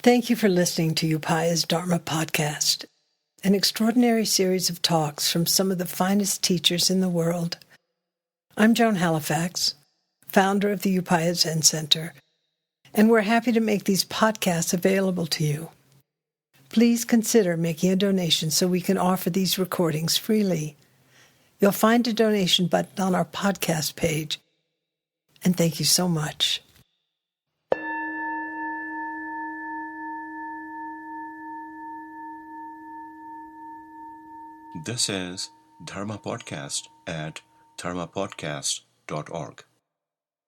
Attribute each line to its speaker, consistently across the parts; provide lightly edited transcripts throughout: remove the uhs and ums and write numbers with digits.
Speaker 1: Thank you for listening to Upaya's Dharma podcast, an extraordinary series of talks from some of the finest teachers in the world. I'm Joan Halifax, founder of the Upaya Zen Center, and we're happy to make these podcasts available to you. Please consider making a donation so we can offer these recordings freely. You'll find a donation button on our podcast page. And thank you so much.
Speaker 2: This is Dharma Podcast at dharmapodcast.org.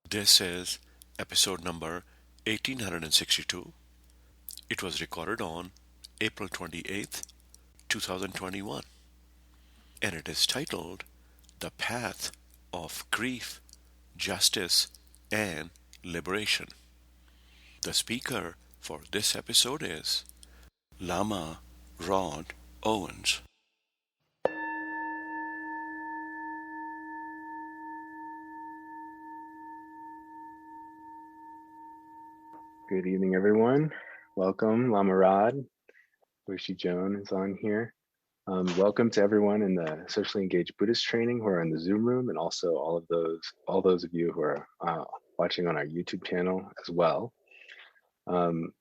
Speaker 2: This is episode number 1862. It was recorded on April 28th, 2021. And it is titled The Path of Grief, Justice, and Liberation. The speaker for this episode is Lama Rod Owens.
Speaker 3: Good evening, everyone. Welcome, Lama Rod. Wishy Joan is on here. Welcome to everyone in the socially engaged Buddhist training who are in the Zoom room, and also all those of you who are watching on our YouTube channel as well. And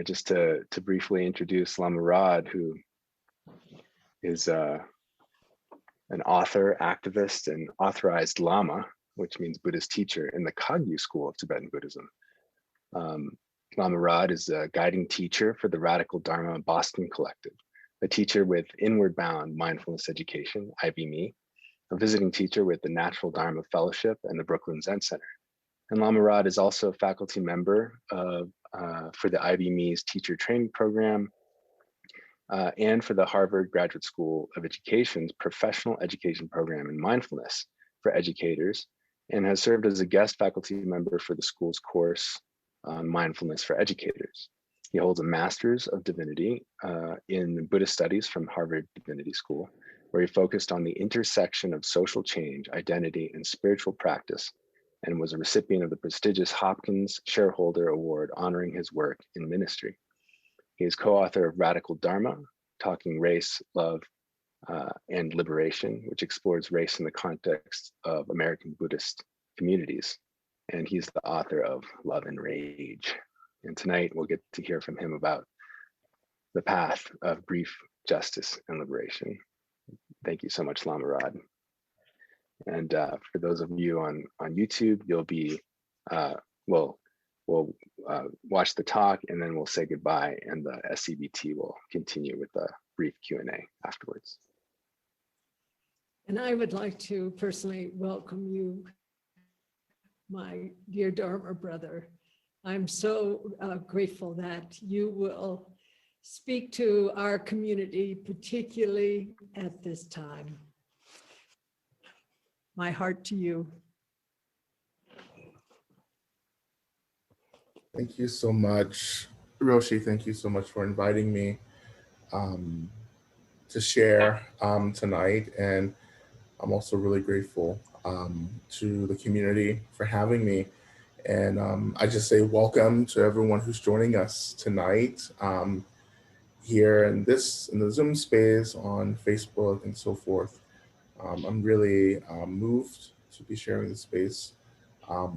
Speaker 3: just to briefly introduce Lama Rod, who is an author, activist, and authorized Lama, which means Buddhist teacher in the Kagyu school of Tibetan Buddhism. Lama Rod is a guiding teacher for the Radical Dharma Boston Collective, a teacher with Inward Bound Mindfulness Education, IBME, a visiting teacher with the Natural Dharma Fellowship and the Brooklyn Zen Center. And Lama Rod is also a faculty member for the IBME's teacher training program and for the Harvard Graduate School of Education's professional education program in mindfulness for educators, and has served as a guest faculty member for the school's course on mindfulness for educators. He holds a Master's of Divinity in Buddhist Studies from Harvard Divinity School, where he focused on the intersection of social change, identity, and spiritual practice, and was a recipient of the prestigious Hopkins Shareholder Award honoring his work in ministry. He is co-author of Radical Dharma, Talking Race, Love, and Liberation, which explores race in the context of American Buddhist communities. And he's the author of Love and Rage. And tonight we'll get to hear from him about the path of grief, justice, and liberation. Thank you so much, Lama Rod. And for those of you on YouTube, you'll be, we'll watch the talk and then we'll say goodbye, and the SCBT will continue with a brief Q&A afterwards.
Speaker 1: And I would like to personally welcome you, my dear Dharma brother. I'm so grateful that you will speak to our community, particularly at this time. My heart to you.
Speaker 4: Thank you so much, Roshi. Thank you so much for inviting me to share tonight. And I'm also really grateful to the community for having me. And I just say welcome to everyone who's joining us tonight here in the Zoom space, on Facebook and so forth. I'm really moved to be sharing this space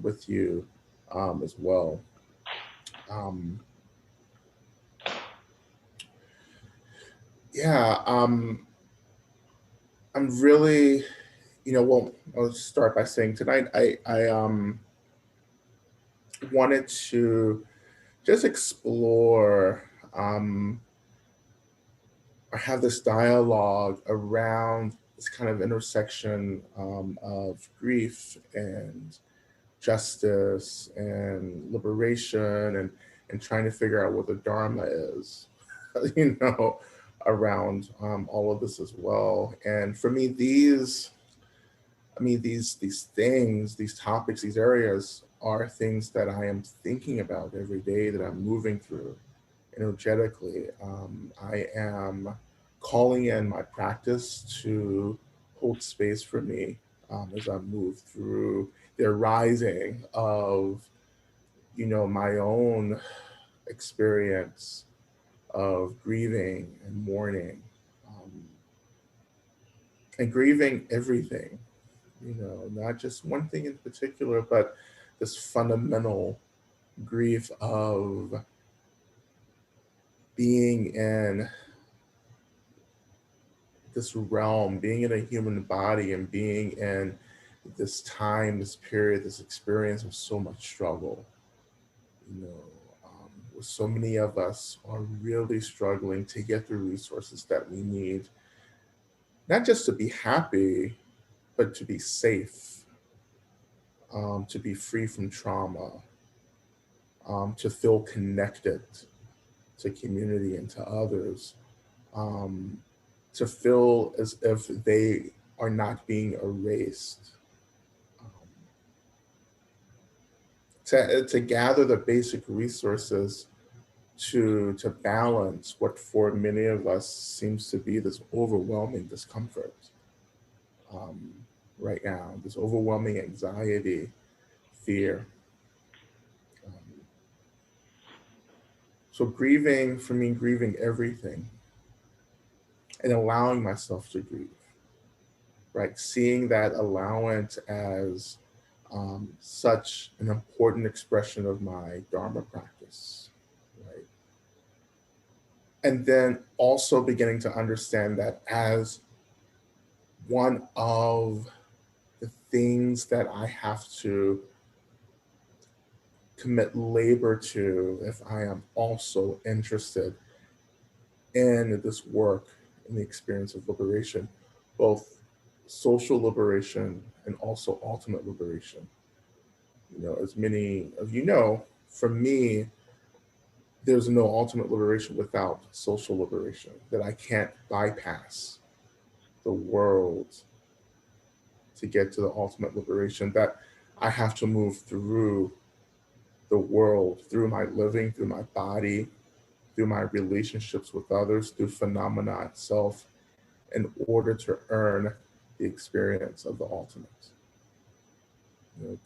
Speaker 4: with you as well. I'm really, I'll start by saying tonight I wanted to just explore or have this dialogue around this kind of intersection of grief and justice and liberation, and trying to figure out what the Dharma is, around all of this as well. And for me, these things, these topics, these areas are things that I am thinking about every day, that I'm moving through energetically. I am calling in my practice to hold space for me as I move through the arising of, my own experience of grieving and mourning, and grieving everything, not just one thing in particular, but this fundamental grief of being in this realm, being in a human body, and being in this time, this period, this experience of so much struggle. Where so many of us are really struggling to get the resources that we need, not just to be happy, but to be safe, to be free from trauma, to feel connected to community and to others, to feel as if they are not being erased, to gather the basic resources to balance what for many of us seems to be this overwhelming discomfort right now, this overwhelming anxiety, fear. So grieving, for me, grieving everything and allowing myself to grieve, right? Seeing that allowance as such an important expression of my Dharma practice, right? And then also beginning to understand that as one of the things that I have to commit labor to if I am also interested in this work, in the experience of liberation, both social liberation and also ultimate liberation. As many of you know, for me, there's no ultimate liberation without social liberation, that I can't bypass the world to get to the ultimate liberation, that I have to move through the world, through my living, through my body, through my relationships with others, through phenomena itself, in order to earn the experience of the ultimate.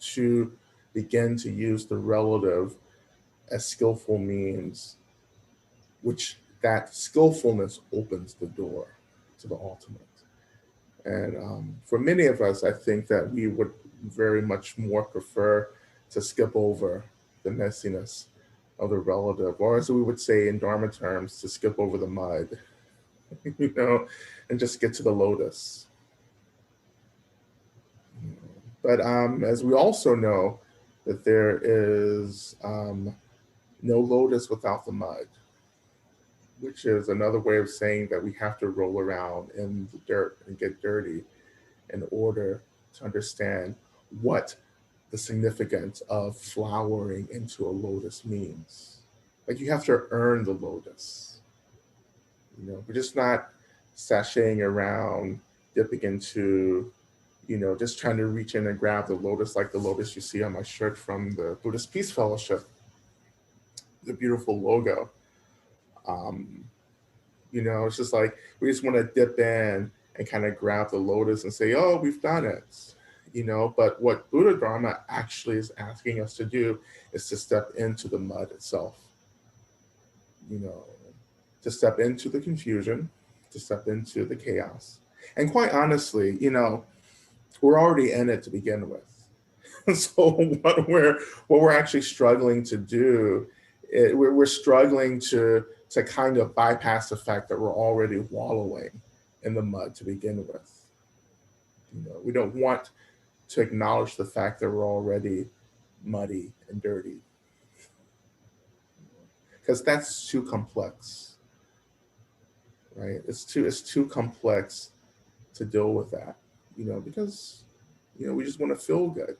Speaker 4: To begin to use the relative as skillful means, which that skillfulness opens the door to the ultimate. And for many of us, I think that we would very much more prefer to skip over the messiness of the relative, or as we would say in Dharma terms, to skip over the mud, and just get to the lotus. But as we also know, that there is no lotus without the mud, which is another way of saying that we have to roll around in the dirt and get dirty in order to understand what the significance of flowering into a lotus means. Like, you have to earn the lotus. We're just not sashaying around, dipping into, just trying to reach in and grab the lotus, like the lotus you see on my shirt from the Buddhist Peace Fellowship, the beautiful logo. It's just like, we just want to dip in and kind of grab the lotus and say, oh, we've done it. But what Buddha Dharma actually is asking us to do is to step into the mud itself, to step into the confusion, to step into the chaos. And quite honestly, we're already in it to begin with. So what we're actually struggling to do, we're struggling to kind of bypass the fact that we're already wallowing in the mud to begin with. We don't want to acknowledge the fact that we're already muddy and dirty, because that's too complex, right? It's too complex to deal with that, because we just want to feel good.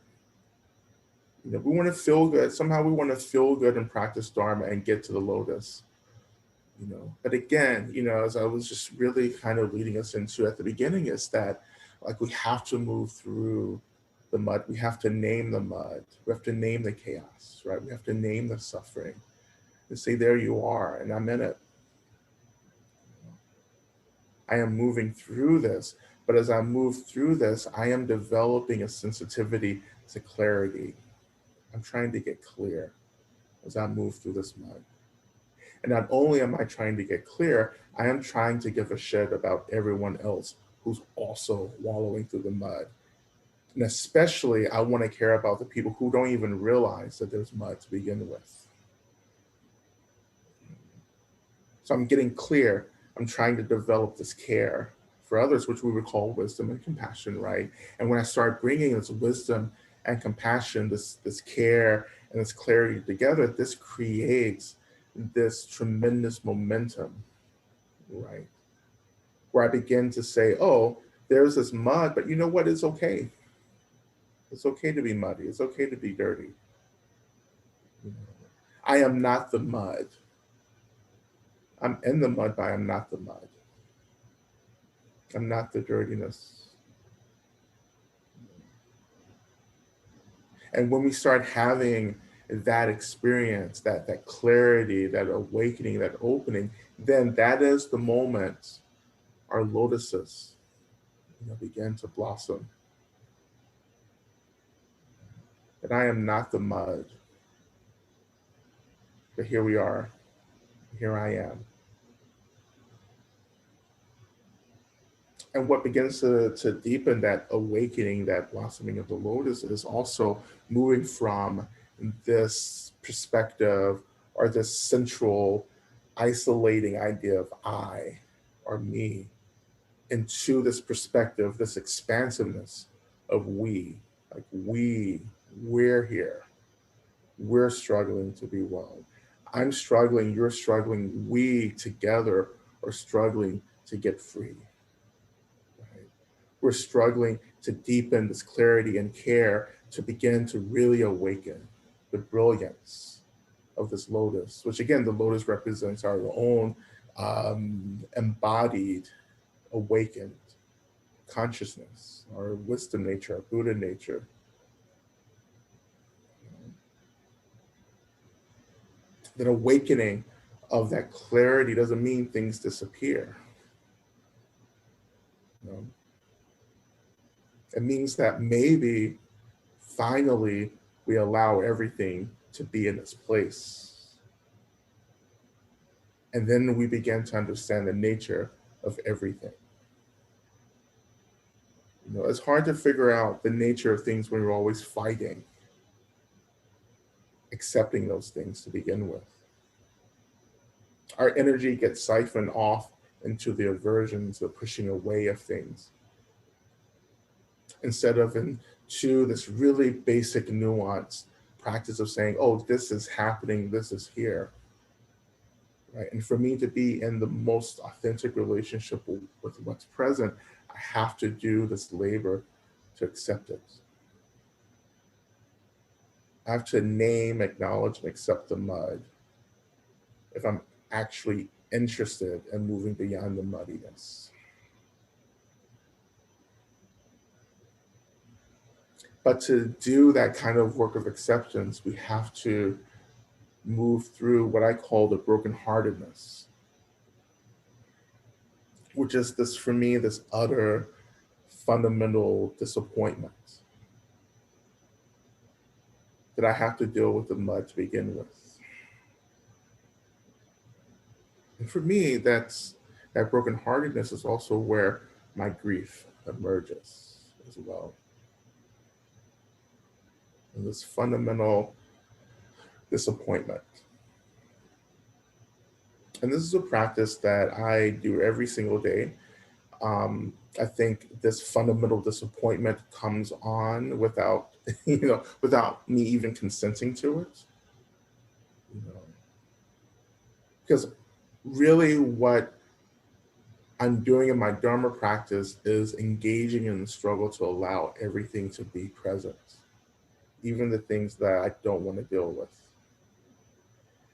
Speaker 4: We want to feel good. Somehow we want to feel good and practice Dharma and get to the lotus. But again, as I was just really kind of leading us into at the beginning, is that, like, we have to move through the mud. We have to name the mud. We have to name the chaos, right? We have to name the suffering and say, there you are, and I'm in it. I am moving through this, but as I move through this, I am developing a sensitivity to clarity. I'm trying to get clear as I move through this mud. And not only am I trying to get clear, I am trying to give a shit about everyone else who's also wallowing through the mud. And especially, I want to care about the people who don't even realize that there's mud to begin with. So I'm getting clear. I'm trying to develop this care for others, which we would call wisdom and compassion, right? And when I start bringing this wisdom and compassion, this care and this clarity together, this creates this tremendous momentum, right? Where I begin to say, oh, there's this mud, but you know what? It's okay. It's okay to be muddy. It's okay to be dirty. I am not the mud. I'm in the mud, but I am not the mud. I'm not the dirtiness. And when we start having that experience, that clarity, that awakening, that opening, then that is the moment our lotuses begin to blossom. And I am not the mud, but here we are. Here I am. And what begins to deepen that awakening, that blossoming of the lotus, is also moving from this perspective or this central isolating idea of I or me into this perspective, this expansiveness of we. Like we're here. We're struggling to be well. I'm struggling, you're struggling. We together are struggling to get free. We're struggling to deepen this clarity and care to begin to really awaken the brilliance of this lotus, which again, the lotus represents our own embodied, awakened consciousness, our wisdom nature, our Buddha nature. That awakening of that clarity doesn't mean things disappear. It means that maybe finally we allow everything to be in its place. And then we begin to understand the nature of everything. It's hard to figure out the nature of things when we're always fighting, accepting those things to begin with. Our energy gets siphoned off into the aversions, the pushing away of things, instead of into this really basic nuance practice of saying, oh, this is happening, this is here. Right? And for me to be in the most authentic relationship with what's present, I have to do this labor to accept it. I have to name, acknowledge, and accept the mud if I'm actually interested in moving beyond the muddiness. But to do that kind of work of acceptance, we have to move through what I call the brokenheartedness, which is this, for me, this utter fundamental disappointment that I have to deal with the mud to begin with. And for me, that brokenheartedness is also where my grief emerges as well. And this fundamental disappointment. And this is a practice that I do every single day. I think this fundamental disappointment comes on without, without me even consenting to it. Because really what I'm doing in my Dharma practice is engaging in the struggle to allow everything to be present, even the things that I don't want to deal with.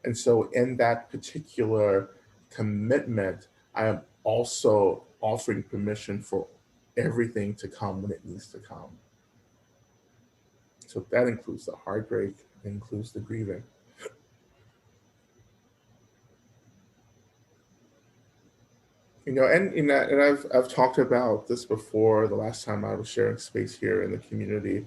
Speaker 4: And so in that particular commitment, I am also offering permission for everything to come when it needs to come. So that includes the heartbreak, it includes the grieving. And I've talked about this before, the last time I was sharing space here in the community.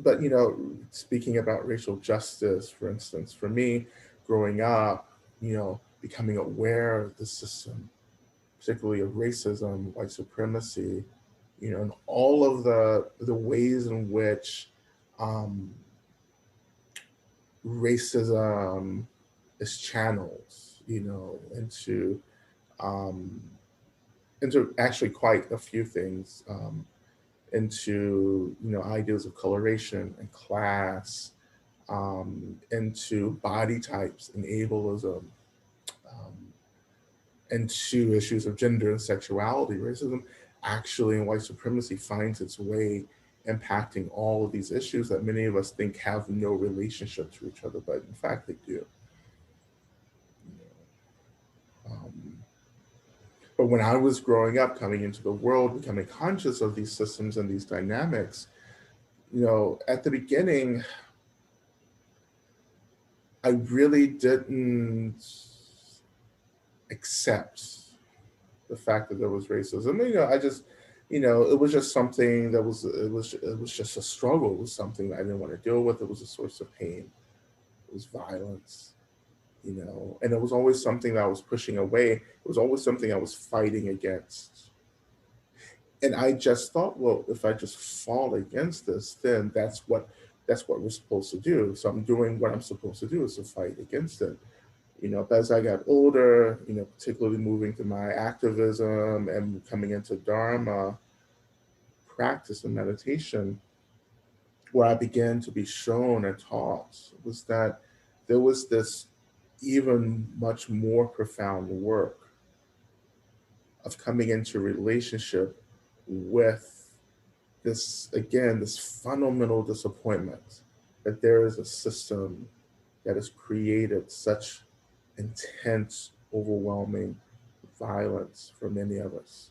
Speaker 4: But, you know, speaking about racial justice, for instance, for me, growing up, you know, becoming aware of the system, particularly of racism, white supremacy, you know, and all of the ways in which um, racism is channeled, you know, um, into actually quite a few things, into, you know, ideas of coloration and class, into body types and ableism, um, into issues of gender and sexuality. Racism actually and white supremacy finds its way impacting all of these issues that many of us think have no relationship to each other, but in fact they do. Um, but when I was growing up, coming into the world, becoming conscious of these systems and these dynamics, you know, at the beginning, I really didn't accept the fact that there was racism. You know, I just, you know, it was just something that it was just a struggle. It was something that I didn't want to deal with. It was a source of pain. It was violence, you know, and it was always something that I was pushing away. It was always something I was fighting against. And I just thought, well, if I just fall against this, then that's what we're supposed to do. So I'm doing what I'm supposed to do, is to fight against it. You know, as I got older, you know, particularly moving to my activism and coming into Dharma practice and meditation, where I began to be shown and taught was that there was this even much more profound work of coming into relationship with this, again, this fundamental disappointment that there is a system that has created such intense, overwhelming violence for many of us.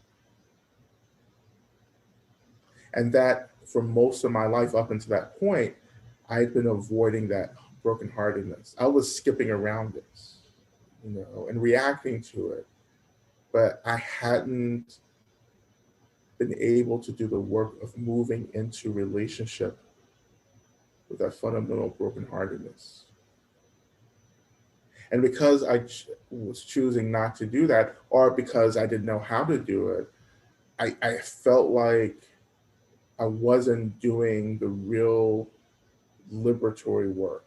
Speaker 4: And that for most of my life up until that point, I had been avoiding that brokenheartedness. I was skipping around it, you know, and reacting to it. But I hadn't been able to do the work of moving into relationship with that fundamental brokenheartedness. And because was choosing not to do that, or because I didn't know how to do it, I felt like I wasn't doing the real liberatory work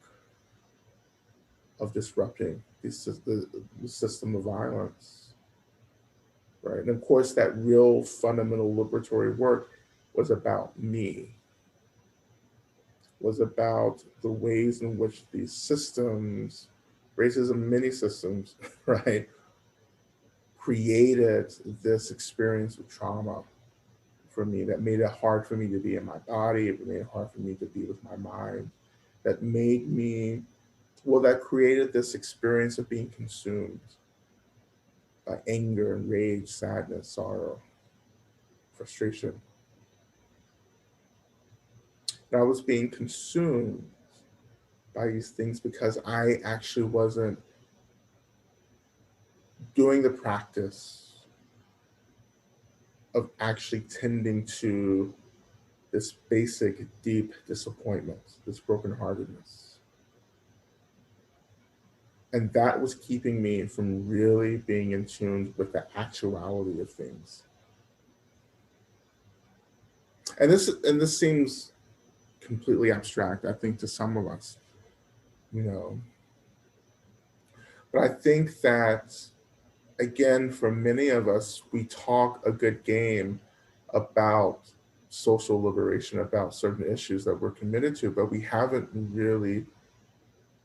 Speaker 4: of disrupting the system of violence, right? And of course, that real fundamental liberatory work was about me, was about the ways in which these systems, racism, many systems, right, created this experience of trauma for me that made it hard for me to be in my body. It made it hard for me to be with my mind. That made me, well, that created this experience of being consumed by anger and rage, sadness, sorrow, frustration. And I was being consumed by these things because I actually wasn't doing the practice of actually tending to this basic, deep disappointment, this brokenheartedness. And that was keeping me from really being in tune with the actuality of things. And this seems completely abstract, I think, to some of us, you know. But I think that, again, for many of us, we talk a good game about social liberation, about certain issues that we're committed to, but we haven't really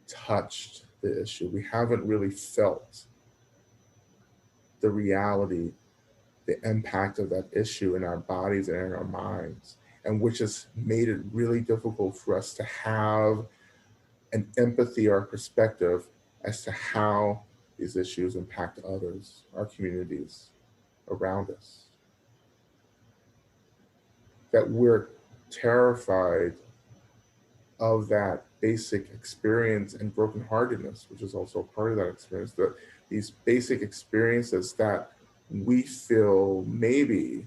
Speaker 4: touched the issue. We haven't really felt the reality, the impact of that issue in our bodies and in our minds, and which has made it really difficult for us to have an empathy or perspective as to how these issues impact others, our communities around us. That we're terrified of that basic experience and brokenheartedness, which is also part of that experience, that these basic experiences that we feel maybe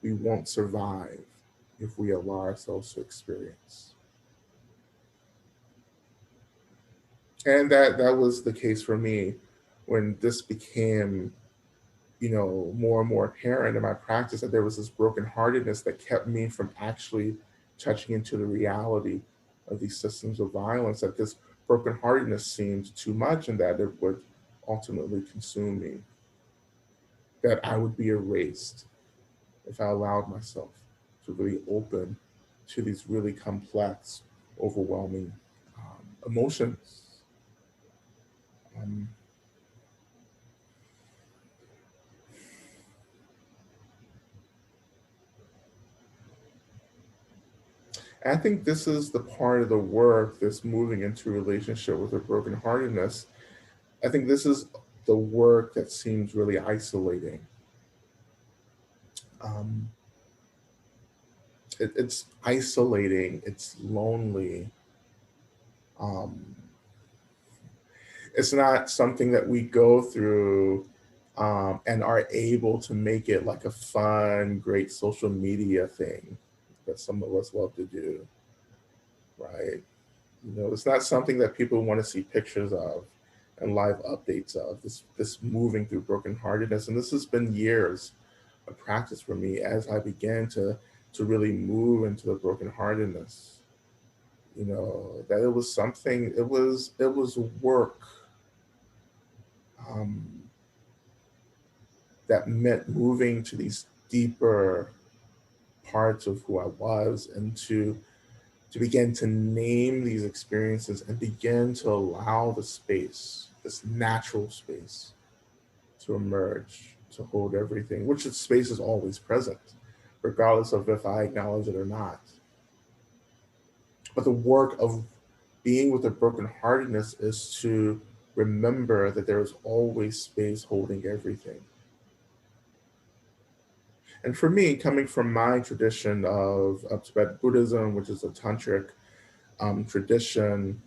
Speaker 4: we won't survive if we allow ourselves to experience. And that was the case for me when this became, more and more apparent in my practice, that there was this brokenheartedness that kept me from actually touching into the reality of these systems of violence, that this brokenheartedness seemed too much and that it would ultimately consume me, that I would be erased if I allowed myself to really open to these really complex, overwhelming emotions. Um, I think this is the part of the work that's moving into relationship with a brokenheartedness. I think this is the work that seems really isolating. Um, it's isolating, it's lonely. Um, it's not something that we go through and are able to make it like a fun, great social media thing that some of us love to do, right? It's not something that people want to see pictures of and live updates of, this moving through brokenheartedness. And this has been years of practice for me as I began to really move into the brokenheartedness. That it was something, it was work um, that meant moving to these deeper parts of who I was, and to begin to name these experiences and begin to allow the space, this natural space, to emerge, to hold everything, which space is always present, regardless of if I acknowledge it or not. But the work of being with a brokenheartedness is to remember that there is always space holding everything. And for me, coming from my tradition of Tibetan Buddhism, which is a tantric tradition,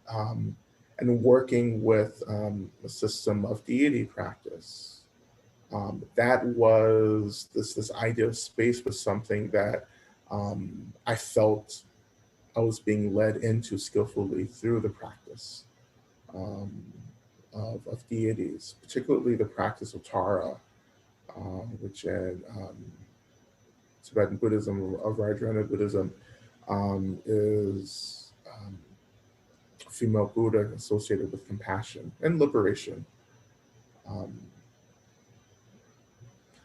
Speaker 4: um, and working with a system of deity practice, that was this idea of space was something that I felt I was being led into skillfully through the practice um, of deities, particularly the practice of Tara, which in Tibetan Buddhism, of Vajrayana Buddhism, is female Buddha associated with compassion and liberation. Um,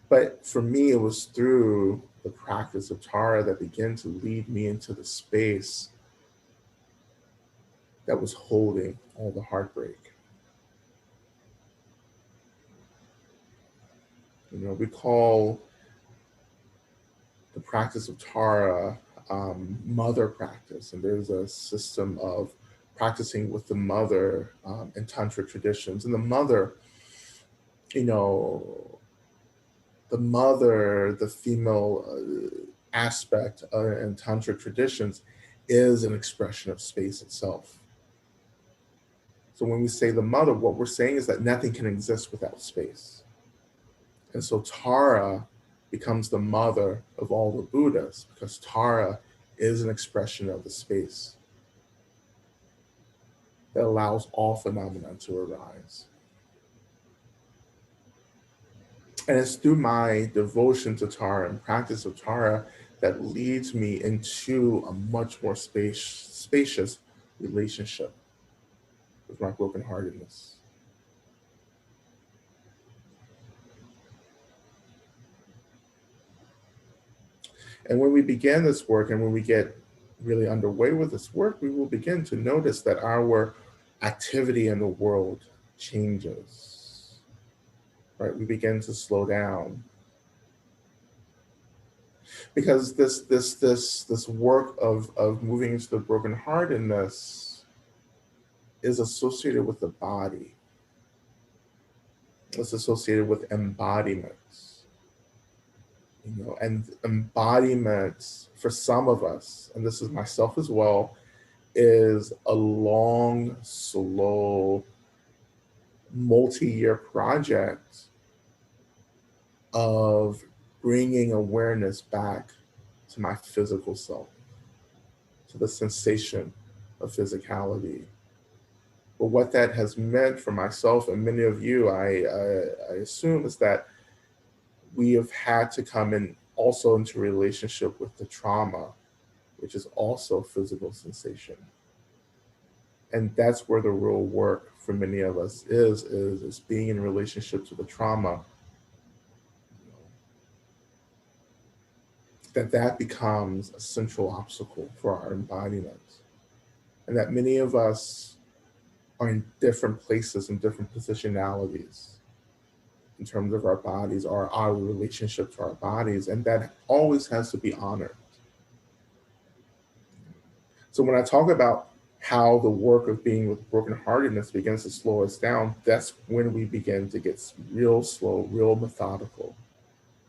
Speaker 4: but for me, it was through the practice of Tara that began to lead me into the space that was holding all the heartbreak. We call the practice of Tara mother practice, and there's a system of practicing with the mother in tantric traditions. And the mother, the female aspect in tantric traditions is an expression of space itself. So when we say the mother, what we're saying is that nothing can exist without space. And so Tara becomes the mother of all the Buddhas, because Tara is an expression of the space that allows all phenomena to arise. And it's through my devotion to Tara and practice of Tara that leads me into a much more spacious relationship with my brokenheartedness. And when we begin this work, and when we get really underway with this work, we will begin to notice that our activity in the world changes, right? We begin to slow down. Because this work of moving into the brokenheartedness is associated with the body. It's associated with embodiments. And embodiments for some of us, and this is myself as well, is a long, slow, multi-year project of bringing awareness back to my physical self, to the sensation of physicality, But what that has meant for myself and many of you, I assume, is that we have had to come in also into relationship with the trauma, which is also physical sensation. And that's where the real work for many of us is being in relationship to the trauma. That becomes a central obstacle for our embodiment. And that many of us are in different places and different positionalities in terms of our bodies or our relationship to our bodies. And that always has to be honored. So when I talk about how the work of being with brokenheartedness begins to slow us down, that's when we begin to get real slow, real methodical,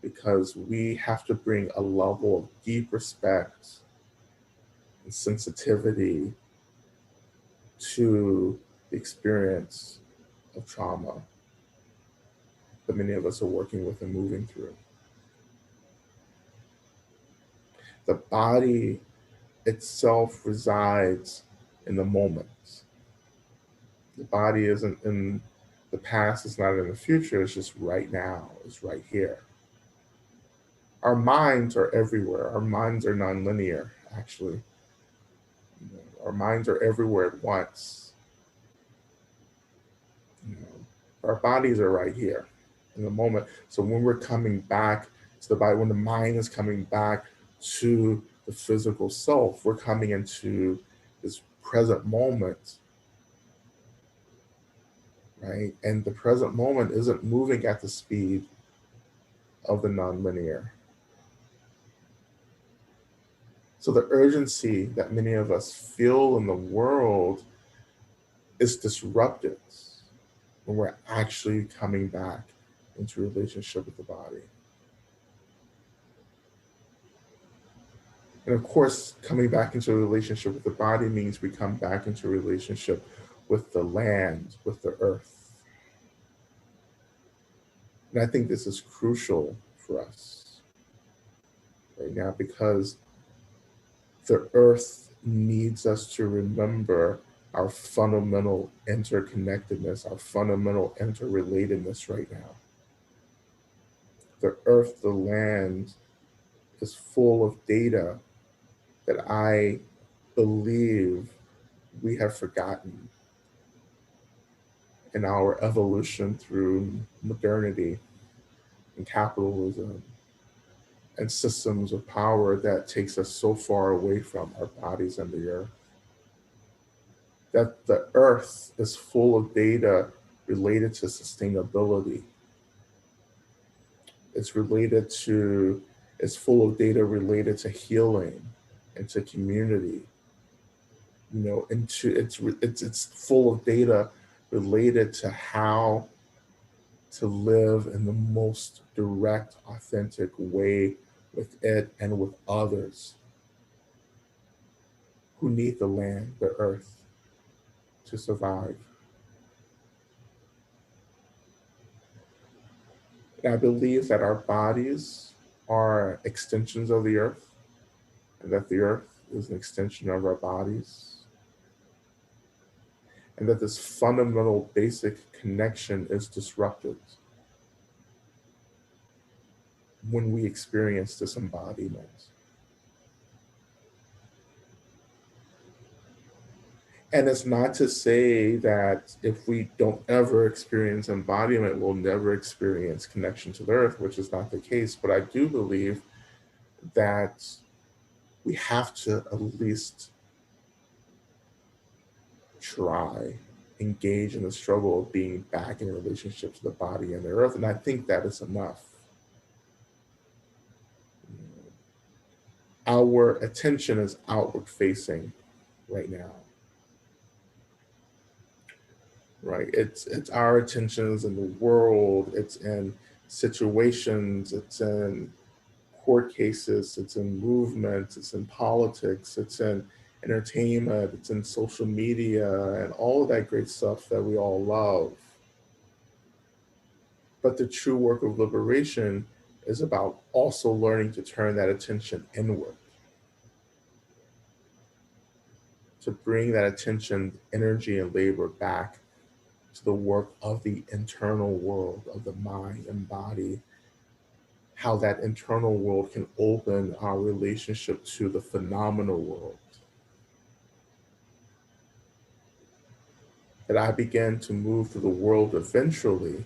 Speaker 4: because we have to bring a level of deep respect and sensitivity to the experience of trauma that many of us are working with and moving through. The body itself resides in the moment. The body isn't in the past, it's not in the future, it's just right now, it's right here. Our minds are everywhere. Our minds are nonlinear, actually. Our minds are everywhere at once. Our bodies are right here in the moment. So when we're coming back to the body, when the mind is coming back to the physical self, we're coming into this present moment, right? And the present moment isn't moving at the speed of the nonlinear. So the urgency that many of us feel in the world is disrupted when we're actually coming back into relationship with the body. And of course, coming back into a relationship with the body means we come back into a relationship with the land, with the earth. And I think this is crucial for us right now, because the earth needs us to remember our fundamental interconnectedness, our fundamental interrelatedness right now. The earth, the land, is full of data that I believe we have forgotten in our evolution through modernity and capitalism and systems of power that takes us so far away from our bodies and the earth. That the earth is full of data related to sustainability. It's full of data related to healing and to community. It's full of data related to how to live in the most direct, authentic way with it and with others who need the land, the earth, to survive. And I believe that our bodies are extensions of the earth, and that the earth is an extension of our bodies, and that this fundamental basic connection is disrupted when we experience disembodiment. And it's not to say that if we don't ever experience embodiment, we'll never experience connection to the earth, which is not the case. But I do believe that we have to at least try, engage in the struggle of being back in a relationship to the body and the earth. And I think that is enough. Our attention is outward facing right now. Right? It's our attentions in the world, it's in situations, it's in court cases, it's in movements, it's in politics, it's in entertainment, it's in social media, and all of that great stuff that we all love. But the true work of liberation is about also learning to turn that attention inward, to bring that attention, energy, and labor back to the work of the internal world of the mind and body, how that internal world can open our relationship to the phenomenal world. That I began to move through the world eventually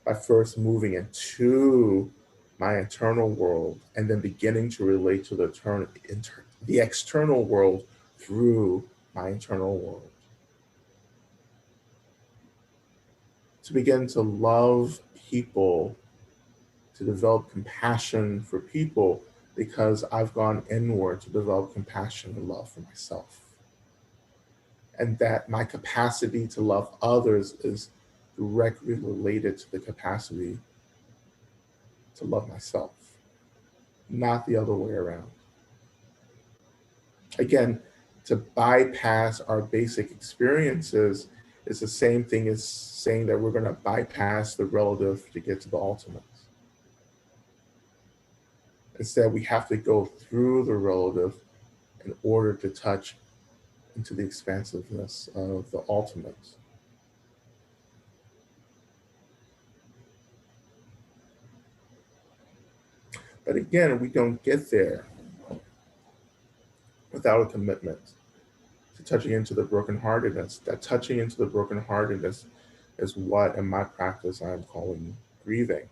Speaker 4: by first moving into my internal world and then beginning to relate to the external world through my internal world. To begin to love people, to develop compassion for people, because I've gone inward to develop compassion and love for myself. And that my capacity to love others is directly related to the capacity to love myself, not the other way around. Again, to bypass our basic experiences is the same thing as saying that we're going to bypass the relative to get to the ultimate. Instead, we have to go through the relative in order to touch into the expansiveness of the ultimate. But again, we don't get there without a commitment to touching into the brokenheartedness. That touching into the brokenheartedness is what, in my practice, I'm calling grieving.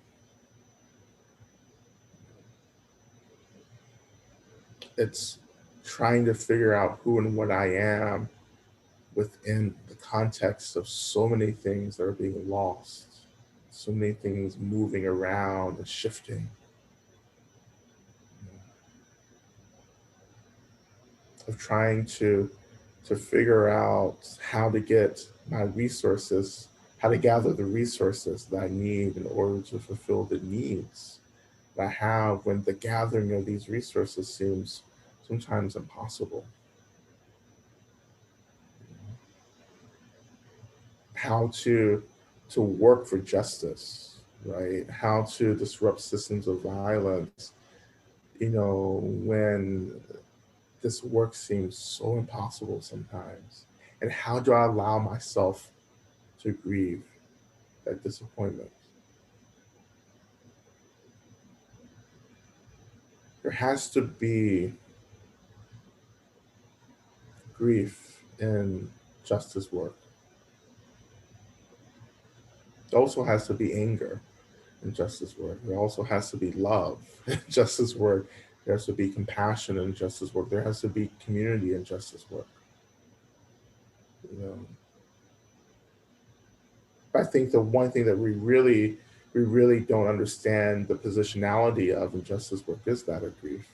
Speaker 4: It's trying to figure out who and what I am within the context of so many things that are being lost, so many things moving around and shifting. Of trying to figure out how to get my resources, how to gather the resources that I need in order to fulfill the needs that I have, when the gathering of these resources seems sometimes impossible. How to work for justice, right? How to disrupt systems of violence, when this work seems so impossible sometimes. And how do I allow myself to grieve that disappointment? There has to be grief in justice work. There also has to be anger in justice work. There also has to be love in justice work. There has to be compassion in justice work. There has to be community in justice work. I think the one thing that we really don't understand the positionality of in justice work is that of grief.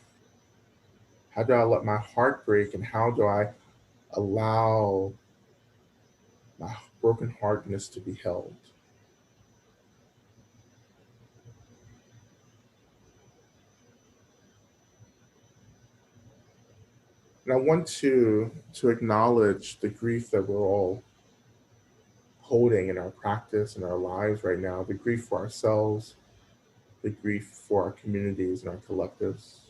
Speaker 4: How do I let my heart break, and how do I allow my brokenheartedness to be held? And I want to acknowledge the grief that we're all holding in our practice, in our lives right now, the grief for ourselves, the grief for our communities and our collectives,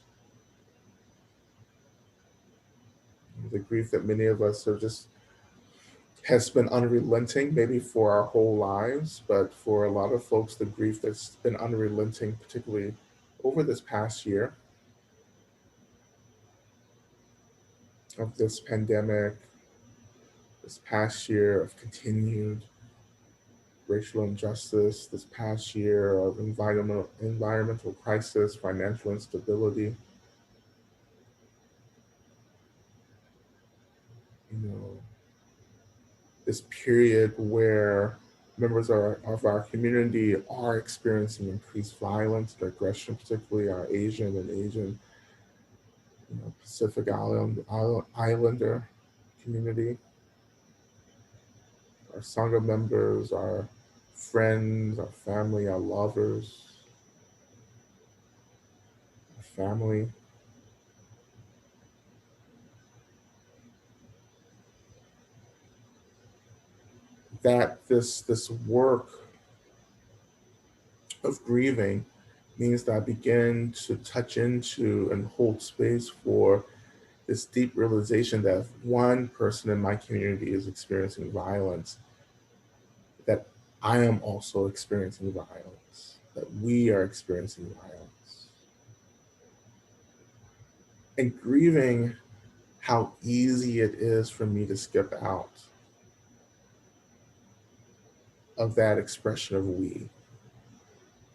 Speaker 4: the grief that many of us has been unrelenting, maybe for our whole lives, but for a lot of folks, the grief that's been unrelenting, particularly over this past year of this pandemic, this past year of continued racial injustice, this past year of environmental crisis, financial instability. This period where members of our community are experiencing increased violence and aggression, particularly our Asian Pacific Islander community. Our Sangha members, our friends, our family, our lovers, our family. That this work of grieving means that I begin to touch into and hold space for this deep realization that if one person in my community is experiencing violence, that I am also experiencing violence, that we are experiencing violence. And grieving how easy it is for me to skip out of that expression of we.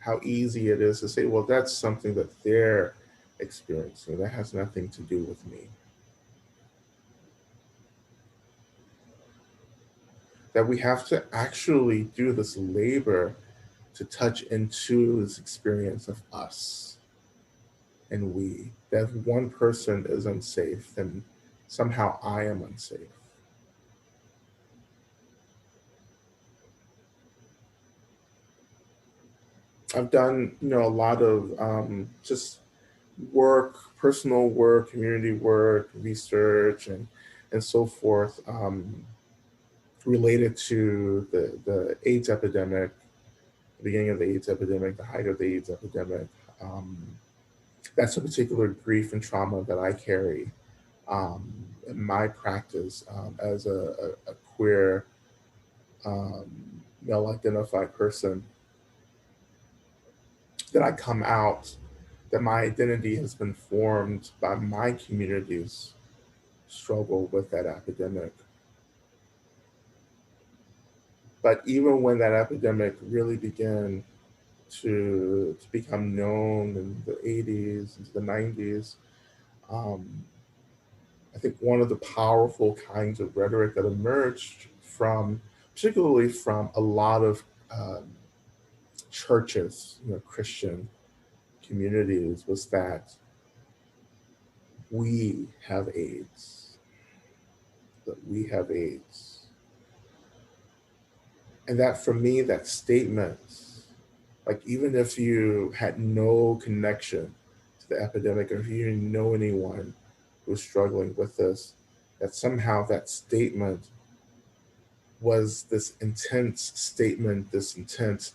Speaker 4: How easy it is to say, well, that's something that they're experiencing. That has nothing to do with me. That we have to actually do this labor to touch into this experience of us and we. That if one person is unsafe, then somehow I am unsafe. I've done, a lot of just work, personal work, community work, research, and so forth, related to the AIDS epidemic, the beginning of the AIDS epidemic, the height of the AIDS epidemic. That's a particular grief and trauma that I carry in my practice as a queer, male-identified person. That I come out, that my identity has been formed by my community's struggle with that epidemic. But even when that epidemic really began to become known in the 80s, into the 90s, I think one of the powerful kinds of rhetoric that emerged from, particularly from a lot of churches, Christian communities, was that we have AIDS, that we have AIDS. And that for me, that statement, like even if you had no connection to the epidemic, or if you didn't know anyone who was struggling with this, that somehow that statement was this intense statement, this intense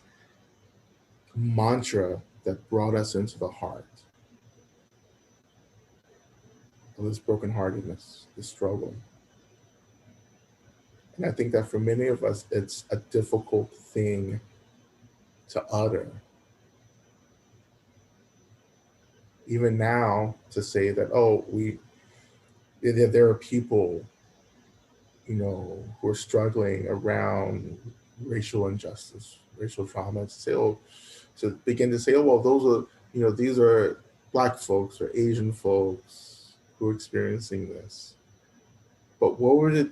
Speaker 4: mantra that brought us into the heart of this brokenheartedness, this struggle. And I think that for many of us, it's a difficult thing to utter. Even now, to say that, there are people, who are struggling around racial injustice, racial trauma, to begin to say, those are, these are Black folks or Asian folks who are experiencing this. But what would it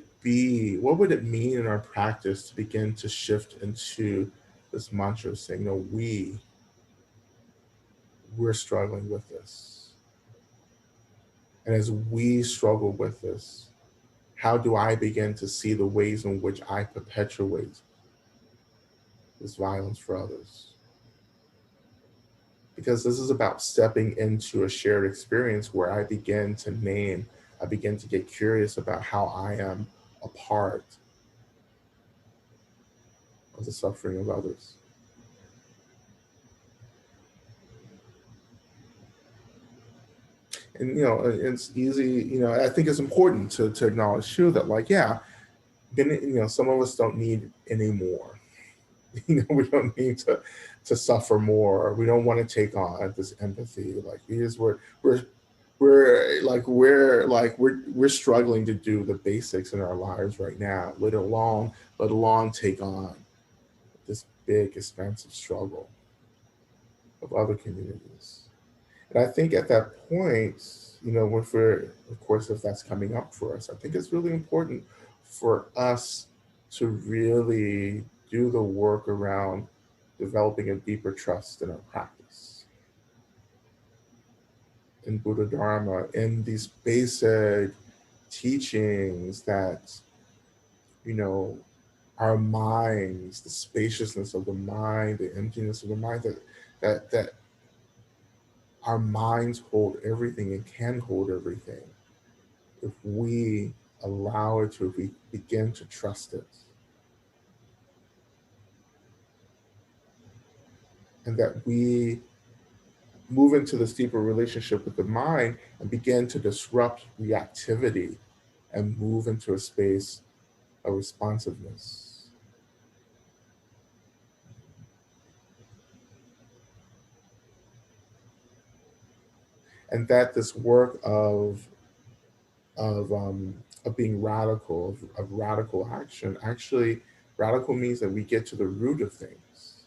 Speaker 4: mean in our practice to begin to shift into this mantra of saying, no, we're struggling with this. And as we struggle with this, how do I begin to see the ways in which I perpetuate this violence for others? Because this is about stepping into a shared experience where I begin to get curious about how I am a part of the suffering of others. And, it's easy, I think it's important to acknowledge too that some of us don't need any more. We don't need to suffer more. We don't want to take on this empathy. We're struggling to do the basics in our lives right now, let alone take on this big, expansive struggle of other communities. And I think at that point, if that's coming up for us, I think it's really important for us to really do the work around developing a deeper trust in our practice, in Buddha Dharma, in these basic teachings that, our minds, the spaciousness of the mind, the emptiness of the mind, that our minds hold everything and can hold everything if we allow it to, if we begin to trust it. And that we move into this deeper relationship with the mind and begin to disrupt reactivity and move into a space of responsiveness. And that this work of being radical, of radical action, actually, radical means that we get to the root of things.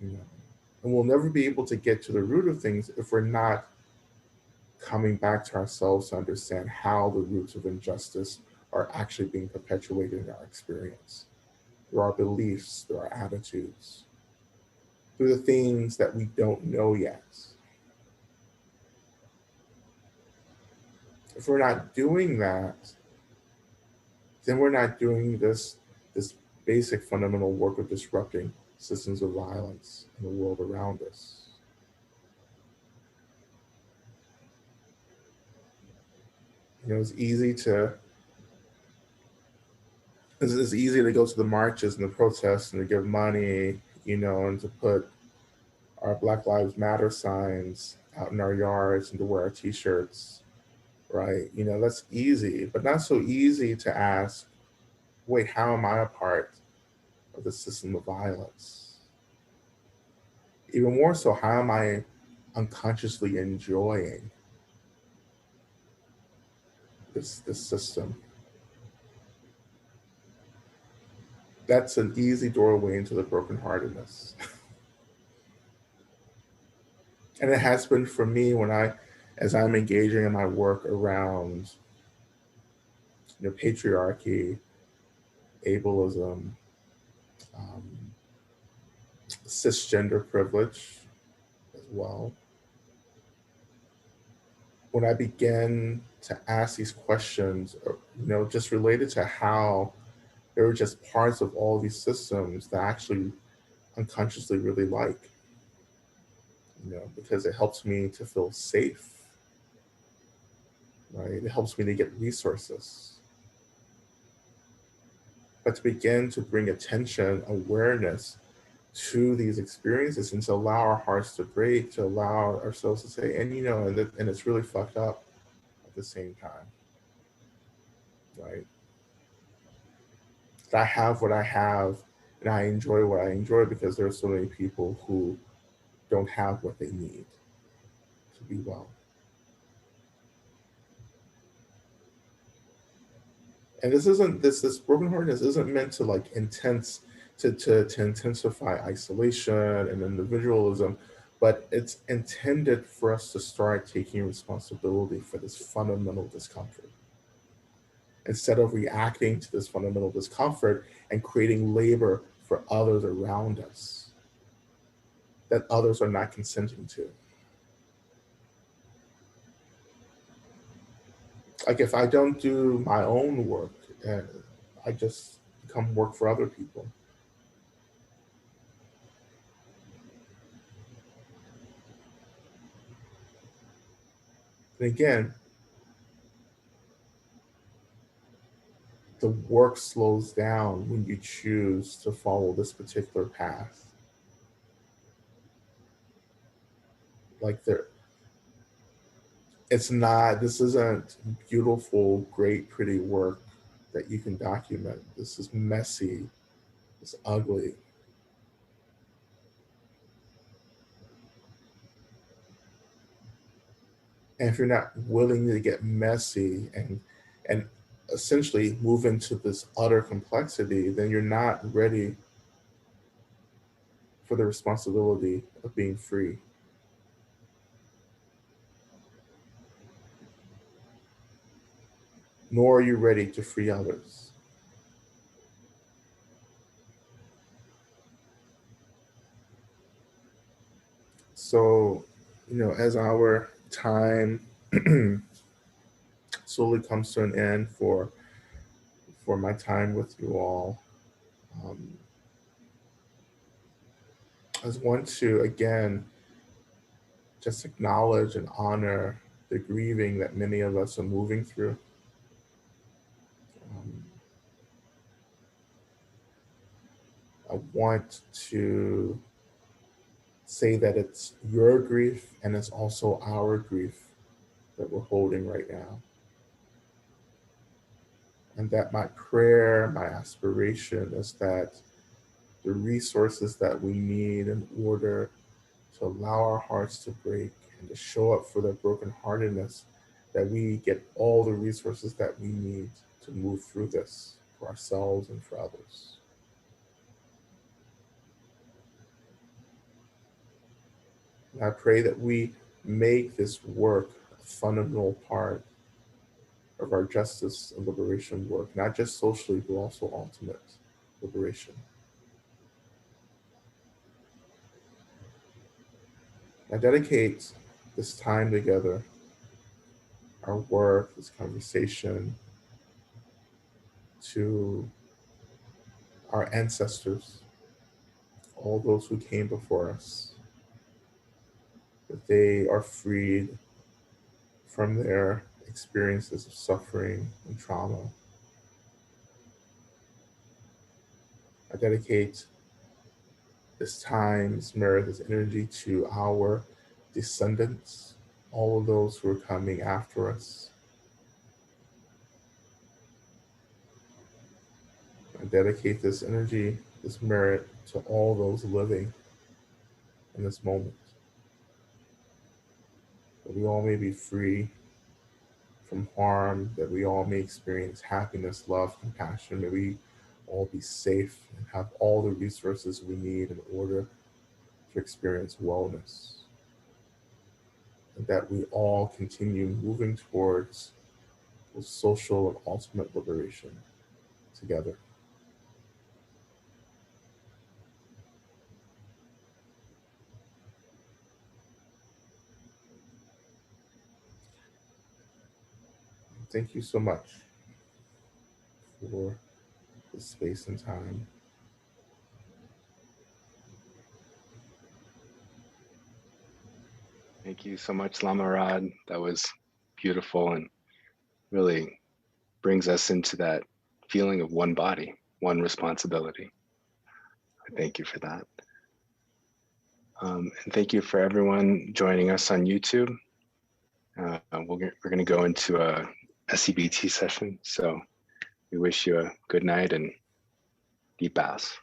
Speaker 4: You know? And we'll never be able to get to the root of things if we're not coming back to ourselves to understand how the roots of injustice are actually being perpetuated in our experience, through our beliefs, through our attitudes, through the things that we don't know yet. If we're not doing that, then we're not doing this basic fundamental work of disrupting systems of violence in the world around us. You know, it's easy to go to the marches and the protests and to give money, you know, and to put our Black Lives Matter signs out in our yards and to wear our t-shirts, right? You know, that's easy, but not so easy to ask, wait, how am I a part of the system of violence? Even more so, how am I unconsciously enjoying this system? That's an easy doorway into the brokenheartedness. And it has been for me as I'm engaging in my work around, you know, patriarchy, ableism, cisgender privilege as well. When I begin to ask these questions, you know, just related to how there are just parts of all these systems that I actually unconsciously really like, you know, because it helps me to feel safe, right? It helps me to get resources. But to begin to bring attention, awareness to these experiences and to allow our hearts to break, to allow ourselves to say, and you know, and it's really fucked up at the same time, right? I have what I have and I enjoy what I enjoy because there are so many people who don't have what they need to be well. And this brokenheartedness isn't meant to like to intensify isolation and individualism, but it's intended for us to start taking responsibility for this fundamental discomfort. Instead of reacting to this fundamental discomfort and creating labor for others around us that others are not consenting to. Like if I don't do my own work, I just become work for other people. And again, the work slows down when you choose to follow this particular path. Like this isn't beautiful, great, pretty work that you can document. This is messy, it's ugly. And if you're not willing to get messy and essentially move into this utter complexity, then you're not ready for the responsibility of being free. Nor are you ready to free others. So, you know, as our time slowly comes to an end for my time with you all, I just want to again just acknowledge and honor the grieving that many of us are moving through. I want to say that it's your grief and it's also our grief that we're holding right now. And that my prayer, my aspiration is that the resources that we need in order to allow our hearts to break and to show up for the brokenheartedness, that we get all the resources that we need to move through this for ourselves and for others. And I pray that we make this work a fundamental part of our justice and liberation work, not just socially, but also ultimate liberation. I dedicate this time together, our work, this conversation, to our ancestors, all those who came before us, that they are freed from their experiences of suffering and trauma. I dedicate this time, this merit, this energy to our descendants, all of those who are coming after us. I dedicate this energy, this merit to all those living in this moment, that we all may be free from harm, that we all may experience happiness, love, compassion, may we all be safe and have all the resources we need in order to experience wellness, and that we all continue moving towards social and ultimate liberation together. Thank you so much for this space and time.
Speaker 3: Thank you so much, Lama Rod. That was beautiful and really brings us into that feeling of one body, one responsibility. Thank you for that. And thank you for everyone joining us on YouTube. We're going to go into a SCBT session. So we wish you a good night and deep bows.